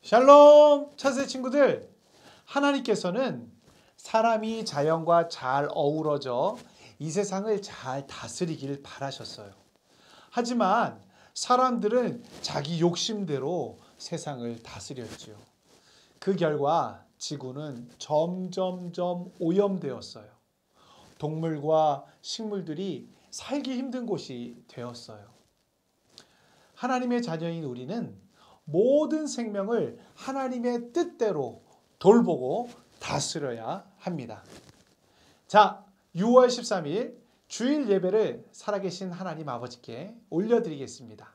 샬롬 차세 친구들, 하나님께서는 사람이 자연과 잘 어우러져 이 세상을 잘 다스리길 바라셨어요. 하지만 사람들은 자기 욕심대로 세상을 다스렸지요. 그 결과 지구는 점점점 오염되었어요. 동물과 식물들이 살기 힘든 곳이 되었어요. 하나님의 자녀인 우리는 모든 생명을 하나님의 뜻대로 돌보고 다스려야 합니다. 자, 6월 13일 주일 예배를 살아계신 하나님 아버지께 올려드리겠습니다.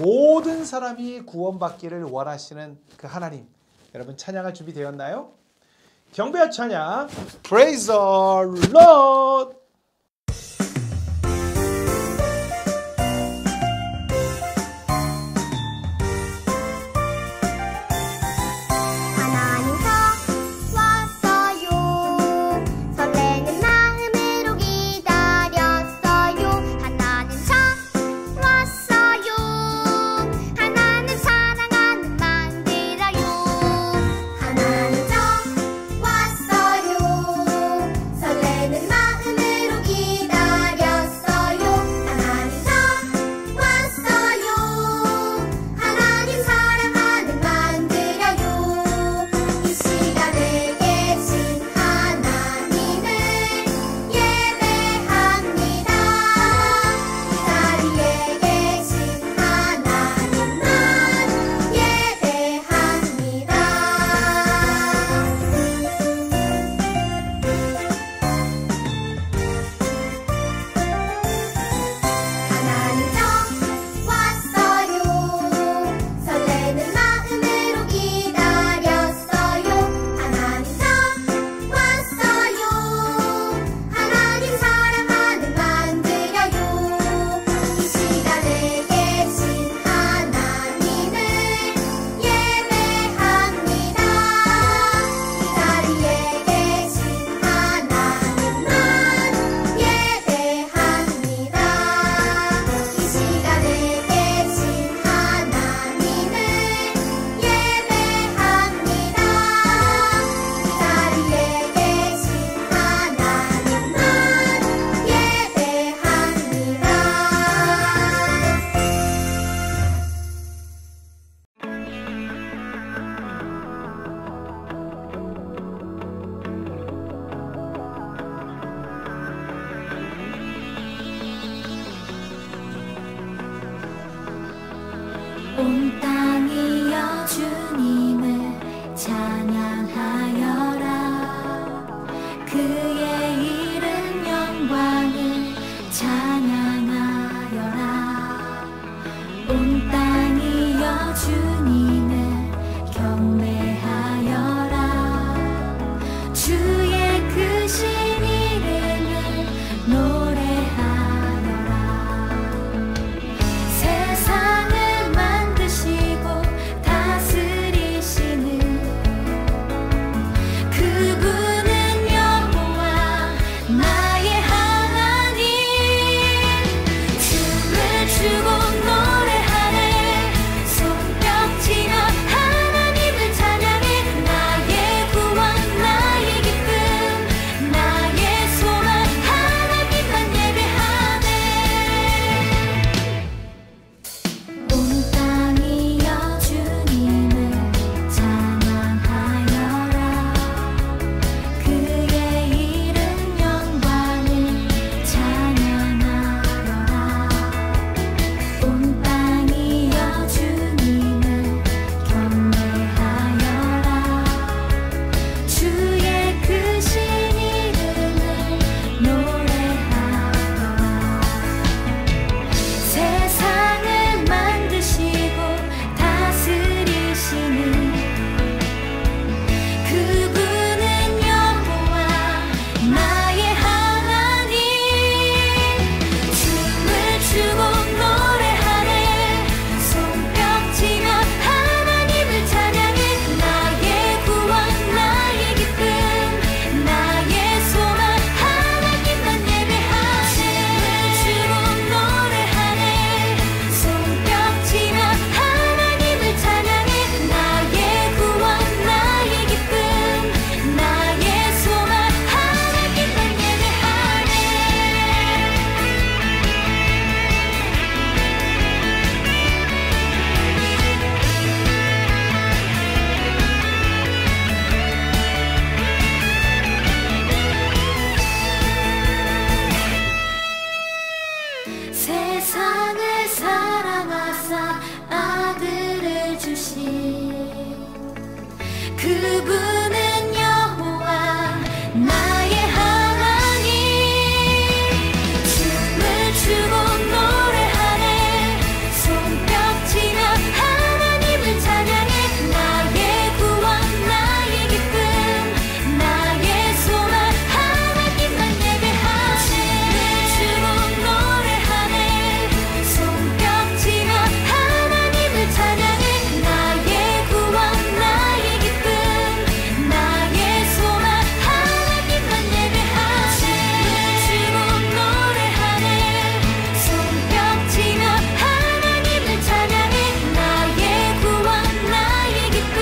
모든 사람이 구원받기를 원하시는 그 하나님, 여러분 찬양할 준비 되었나요? 경배와 찬양, Praise the Lord! 온 땅이여 주님을 찬양하여라. 그의 이른 영광을 찬양하여라. 온 땅이여 주님을 경배하여라. 주의 크신 이름을 노래하여라. 세상을 영광 그분은 여호와 나의 하나님. 춤을 추고 노래하네. 손뼉치며 하나님을 찬양해. 나의 구원 나의 기쁨 나의 소망 하나님만 예배하네. 춤을 추고 노래하네. 손뼉치며 하나님을 찬양해. 나의 구원 나의 기쁨 나의 소망 하나님만 예배하네. 춤을 추고 노래하네. 손뼉치며 하나님을 찬양해. 나의 구원 나의 기쁨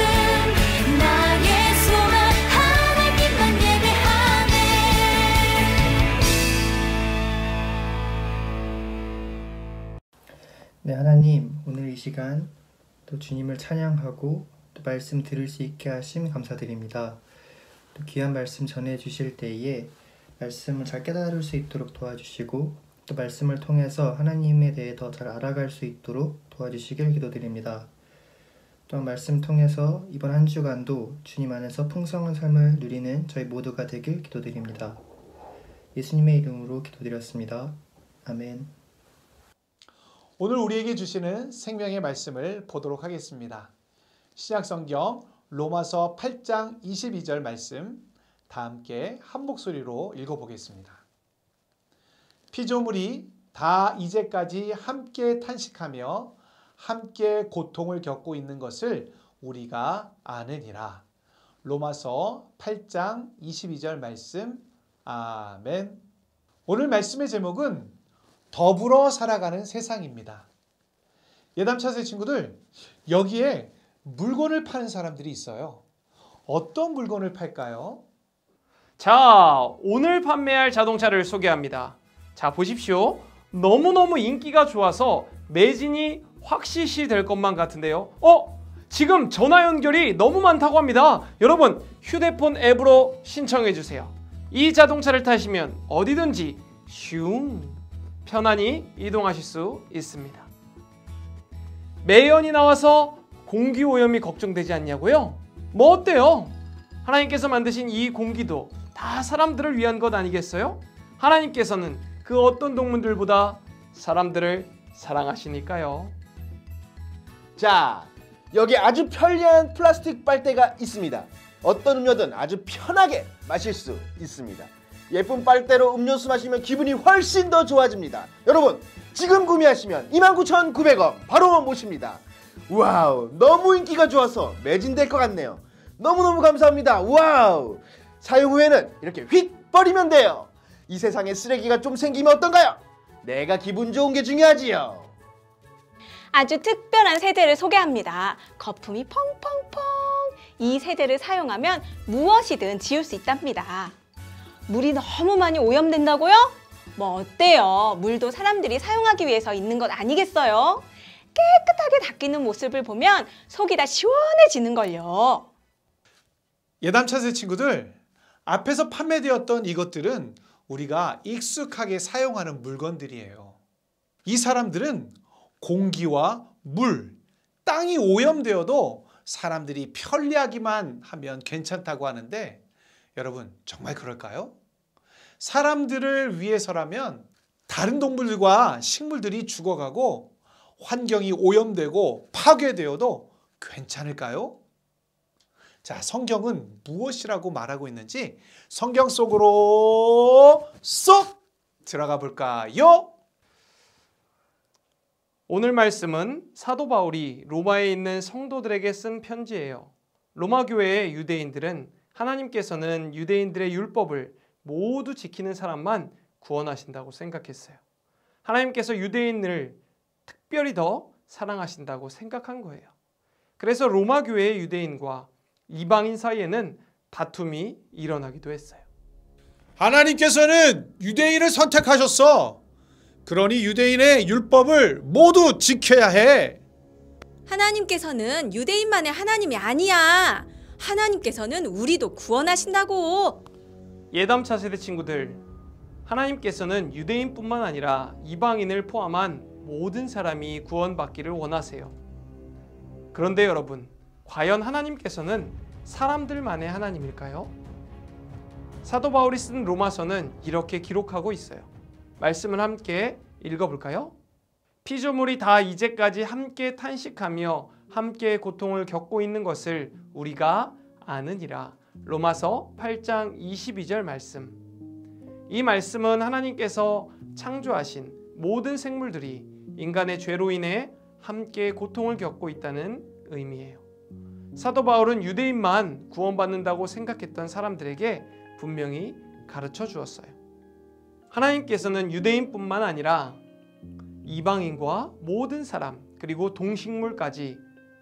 나의 소망 하나님만 예배하네. 네, 하나님, 오늘 이 시간 또 주님을 찬양하고 또 말씀 들을 수 있게 하심 감사드립니다. 또 귀한 말씀 전해 주실 때에 말씀을 잘 깨달을 수 있도록 도와주시고 또 말씀을 통해서 하나님에 대해 더 잘 알아갈 수 있도록 도와주시길 기도드립니다. 또한 말씀 통해서 이번 한 주간도 주님 안에서 풍성한 삶을 누리는 저희 모두가 되길 기도드립니다. 예수님의 이름으로 기도드렸습니다. 아멘. 오늘 우리에게 주시는 생명의 말씀을 보도록 하겠습니다. 신약성경 로마서 8장 22절 말씀 다 함께 한 목소리로 읽어보겠습니다. 피조물이 다 이제까지 함께 탄식하며 함께 고통을 겪고 있는 것을 우리가 아느니라. 로마서 8장 22절 말씀. 아멘. 오늘 말씀의 제목은 더불어 살아가는 세상입니다. 예담차세 친구들, 여기에 물건을 파는 사람들이 있어요. 어떤 물건을 팔까요? 자, 오늘 판매할 자동차를 소개합니다. 자, 보십시오. 너무너무 인기가 좋아서 매진이 확실시 될 것만 같은데요. 지금 전화 연결이 너무 많다고 합니다. 여러분, 휴대폰 앱으로 신청해 주세요. 이 자동차를 타시면 어디든지 슝 편안히 이동하실 수 있습니다. 매연이 나와서 공기오염이 걱정되지 않냐고요? 뭐 어때요? 하나님께서 만드신 이 공기도 다 사람들을 위한 것 아니겠어요? 하나님께서는 그 어떤 동물들보다 사람들을 사랑하시니까요. 자, 여기 아주 편리한 플라스틱 빨대가 있습니다. 어떤 음료든 아주 편하게 마실 수 있습니다. 예쁜 빨대로 음료수 마시면 기분이 훨씬 더 좋아집니다. 여러분, 지금 구매하시면 29,900원 바로 모십니다. 와우, 너무 인기가 좋아서 매진될 것 같네요. 너무너무 감사합니다. 와우, 사용 후에는 이렇게 휙 버리면 돼요. 이 세상에 쓰레기가 좀 생기면 어떤가요? 내가 기분 좋은 게 중요하지요. 아주 특별한 세대를 소개합니다. 거품이 펑펑펑. 이 세대를 사용하면 무엇이든 지울 수 있답니다. 물이 너무 많이 오염된다고요? 뭐 어때요? 물도 사람들이 사용하기 위해서 있는 것 아니겠어요? 깨끗하게 닦이는 모습을 보면 속이 다 시원해지는걸요. 예담차세 친구들, 앞에서 판매되었던 이것들은 우리가 익숙하게 사용하는 물건들이에요. 이 사람들은 공기와 물, 땅이 오염되어도 사람들이 편리하기만 하면 괜찮다고 하는데 여러분, 정말 그럴까요? 사람들을 위해서라면 다른 동물들과 식물들이 죽어가고 환경이 오염되고 파괴되어도 괜찮을까요? 자, 성경은 무엇이라고 말하고 있는지 성경 속으로 쏙 들어가 볼까요? 오늘 말씀은 사도 바울이 로마에 있는 성도들에게 쓴 편지예요. 로마 교회의 유대인들은 하나님께서는 유대인들의 율법을 모두 지키는 사람만 구원하신다고 생각했어요. 하나님께서 유대인을 특별히 더 사랑하신다고 생각한 거예요. 그래서 로마 교회의 유대인과 이방인 사이에는 다툼이 일어나기도 했어요. 하나님께서는 유대인을 선택하셨어. 그러니 유대인의 율법을 모두 지켜야 해. 하나님께서는 유대인만의 하나님이 아니야. 하나님께서는 우리도 구원하신다고. 예담차 세대 친구들, 하나님께서는 유대인뿐만 아니라 이방인을 포함한 모든 사람이 구원받기를 원하세요. 그런데 여러분, 과연 하나님께서는 사람들만의 하나님일까요? 사도 바울이 쓴 로마서는 이렇게 기록하고 있어요. 말씀을 함께 읽어볼까요? 피조물이 다 이제까지 함께 탄식하며 함께 고통을 겪고 있는 것을 우리가 아느니라. 로마서 8장 22절 말씀. 이 말씀은 하나님께서 창조하신 모든 생물들이 인간의 죄로 인해 함께 고통을 겪고 있다는 의미예요. 사도 바울은 유대인만 구원받는다고 생각했던 사람들에게 분명히 가르쳐 주었어요. 하나님께서는 유대인뿐만 아니라 이방인과 모든 사람 그리고 동식물까지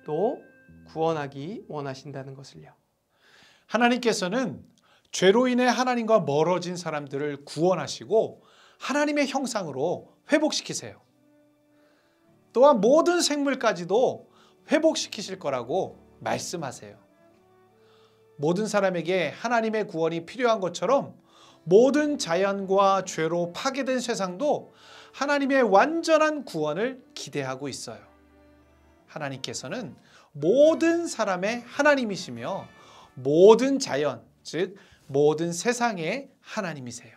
또 구원하기 원하신다는 것을요. 하나님께서는 죄로 인해 하나님과 멀어진 사람들을 구원하시고 하나님의 형상으로 회복시키세요. 또한 모든 생물까지도 회복시키실 거라고 말씀하세요. 모든 사람에게 하나님의 구원이 필요한 것처럼 모든 자연과 죄로 파괴된 세상도 하나님의 완전한 구원을 기대하고 있어요. 하나님께서는 모든 사람의 하나님이시며 모든 자연, 즉 모든 세상의 하나님이세요.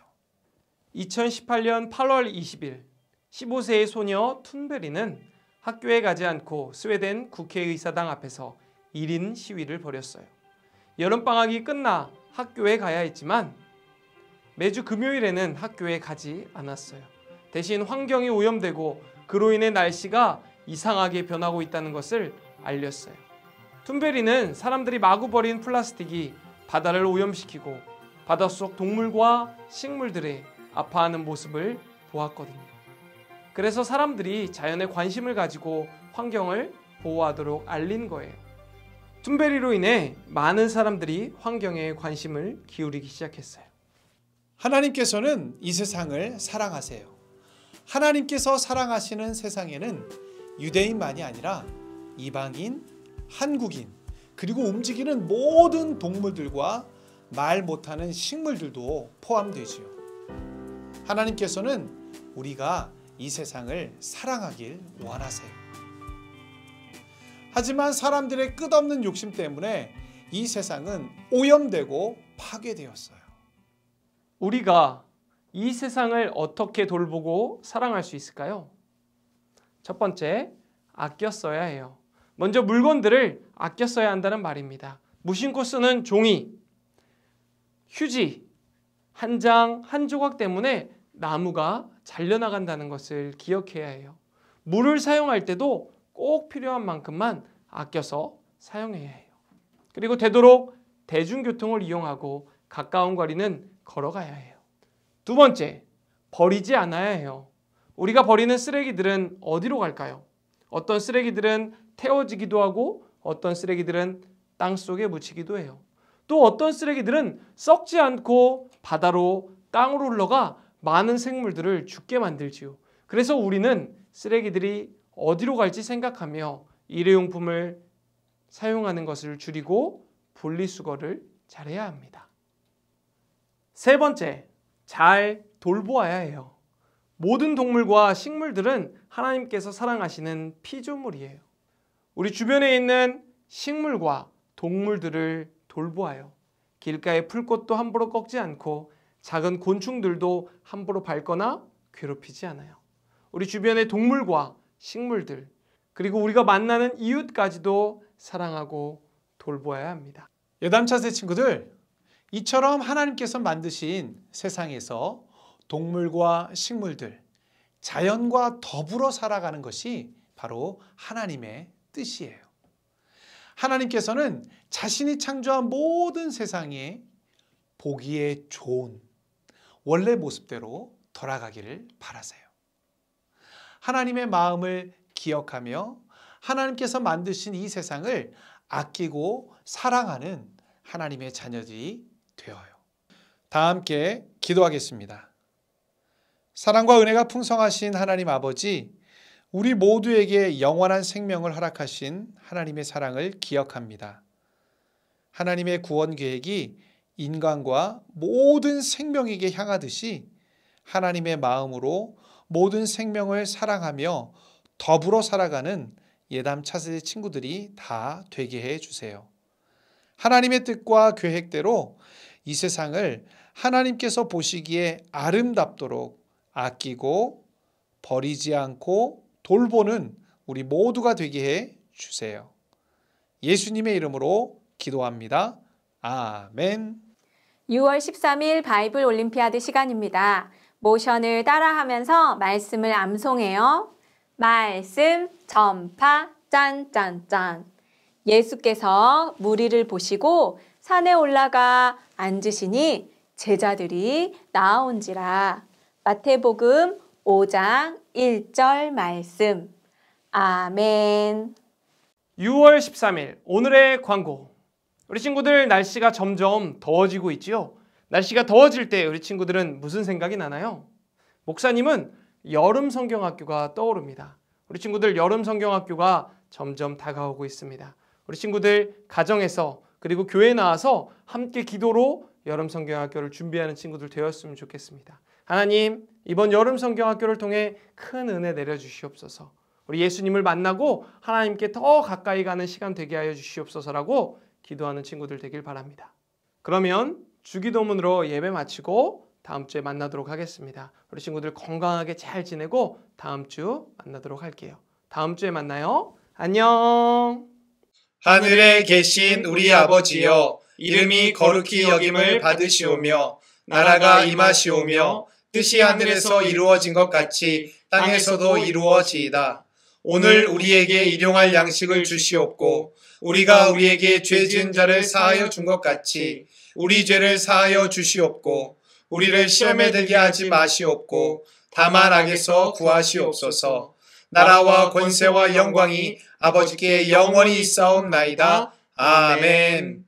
2018년 8월 20일 15세의 소녀 툰베리는 학교에 가지 않고 스웨덴 국회의사당 앞에서 1인 시위를 벌였어요. 여름방학이 끝나 학교에 가야 했지만 매주 금요일에는 학교에 가지 않았어요. 대신 환경이 오염되고 그로 인해 날씨가 이상하게 변하고 있다는 것을 알렸어요. 툰베리는 사람들이 마구 버린 플라스틱이 바다를 오염시키고 바닷속 동물과 식물들의 아파하는 모습을 보았거든요. 그래서 사람들이 자연에 관심을 가지고 환경을 보호하도록 알린 거예요. 툰베리로 인해 많은 사람들이 환경에 관심을 기울이기 시작했어요. 하나님께서는 이 세상을 사랑하세요. 하나님께서 사랑하시는 세상에는 유대인만이 아니라 이방인, 한국인, 그리고 움직이는 모든 동물들과 말 못하는 식물들도 포함되지요. 하나님께서는 우리가 이 세상을 사랑하길 원하세요. 하지만 사람들의 끝없는 욕심 때문에 이 세상은 오염되고 파괴되었어요. 우리가 이 세상을 어떻게 돌보고 사랑할 수 있을까요? 첫 번째, 아껴 써야 해요. 먼저 물건들을 아껴 써야 한다는 말입니다. 무심코 쓰는 종이, 휴지, 한 장, 한 조각 때문에 나무가 잘려나간다는 것을 기억해야 해요. 물을 사용할 때도 꼭 필요한 만큼만 아껴서 사용해야 해요. 그리고 되도록 대중교통을 이용하고 가까운 거리는 걸어가야 해요. 두 번째, 버리지 않아야 해요. 우리가 버리는 쓰레기들은 어디로 갈까요? 어떤 쓰레기들은 태워지기도 하고 어떤 쓰레기들은 땅속에 묻히기도 해요. 또 어떤 쓰레기들은 썩지 않고 바다로 땅으로 흘러가 많은 생물들을 죽게 만들지요. 그래서 우리는 쓰레기들이 어디로 갈지 생각하며 일회용품을 사용하는 것을 줄이고 분리수거를 잘해야 합니다. 세 번째, 잘 돌보아야 해요. 모든 동물과 식물들은 하나님께서 사랑하시는 피조물이에요. 우리 주변에 있는 식물과 동물들을 돌보아요. 길가의 풀꽃도 함부로 꺾지 않고 작은 곤충들도 함부로 밟거나 괴롭히지 않아요. 우리 주변의 동물과 식물들, 그리고 우리가 만나는 이웃까지도 사랑하고 돌보아야 합니다. 예담차세 친구들, 이처럼 하나님께서 만드신 세상에서 동물과 식물들, 자연과 더불어 살아가는 것이 바로 하나님의 뜻이에요. 하나님께서는 자신이 창조한 모든 세상에 보기에 좋은 원래 모습대로 돌아가기를 바라세요. 하나님의 마음을 기억하며 하나님께서 만드신 이 세상을 아끼고 사랑하는 하나님의 자녀들이 되어요. 다 함께 기도하겠습니다. 사랑과 은혜가 풍성하신 하나님 아버지, 우리 모두에게 영원한 생명을 허락하신 하나님의 사랑을 기억합니다. 하나님의 구원 계획이 인간과 모든 생명에게 향하듯이 하나님의 마음으로 모든 생명을 사랑하며 더불어 살아가는 예담 차세대 친구들이 다 되게 해 주세요. 하나님의 뜻과 계획대로 이 세상을 하나님께서 보시기에 아름답도록 아끼고 버리지 않고 돌보는 우리 모두가 되게 해 주세요. 예수님의 이름으로 기도합니다. 아멘. 6월 13일 바이블 올림피아드 시간입니다. 모션을 따라하면서 말씀을 암송해요. 말씀 전파 짠짠짠. 예수께서 무리를 보시고 산에 올라가 앉으시니 제자들이 나아온지라. 마태복음 5장 1절 말씀. 아멘. 6월 13일 오늘의 광고. 우리 친구들 날씨가 점점 더워지고 있지요. 날씨가 더워질 때 우리 친구들은 무슨 생각이 나나요? 목사님은 여름 성경학교가 떠오릅니다. 우리 친구들 여름 성경학교가 점점 다가오고 있습니다. 우리 친구들 가정에서 그리고 교회에 나와서 함께 기도로 여름 성경학교를 준비하는 친구들 되었으면 좋겠습니다. 하나님, 이번 여름 성경학교를 통해 큰 은혜 내려주시옵소서. 우리 예수님을 만나고 하나님께 더 가까이 가는 시간 되게 하여 주시옵소서라고 기도하는 친구들 되길 바랍니다. 그러면 주기도문으로 예배 마치고 다음 주에 만나도록 하겠습니다. 우리 친구들 건강하게 잘 지내고 다음 주 만나도록 할게요. 다음 주에 만나요. 안녕. 하늘에 계신 우리 아버지여, 이름이 거룩히 여김을 받으시오며 나라가 임하시오며 뜻이 하늘에서 이루어진 것 같이 땅에서도 이루어지이다. 오늘 우리에게 일용할 양식을 주시옵고 우리가 우리에게 죄 지은 자를 사하여 준 것 같이 우리 죄를 사하여 주시옵고 우리를 시험에 들게 하지 마시옵고 다만 악에서 구하시옵소서. 나라와 권세와 영광이 아버지께 영원히 있사옵나이다. 아멘.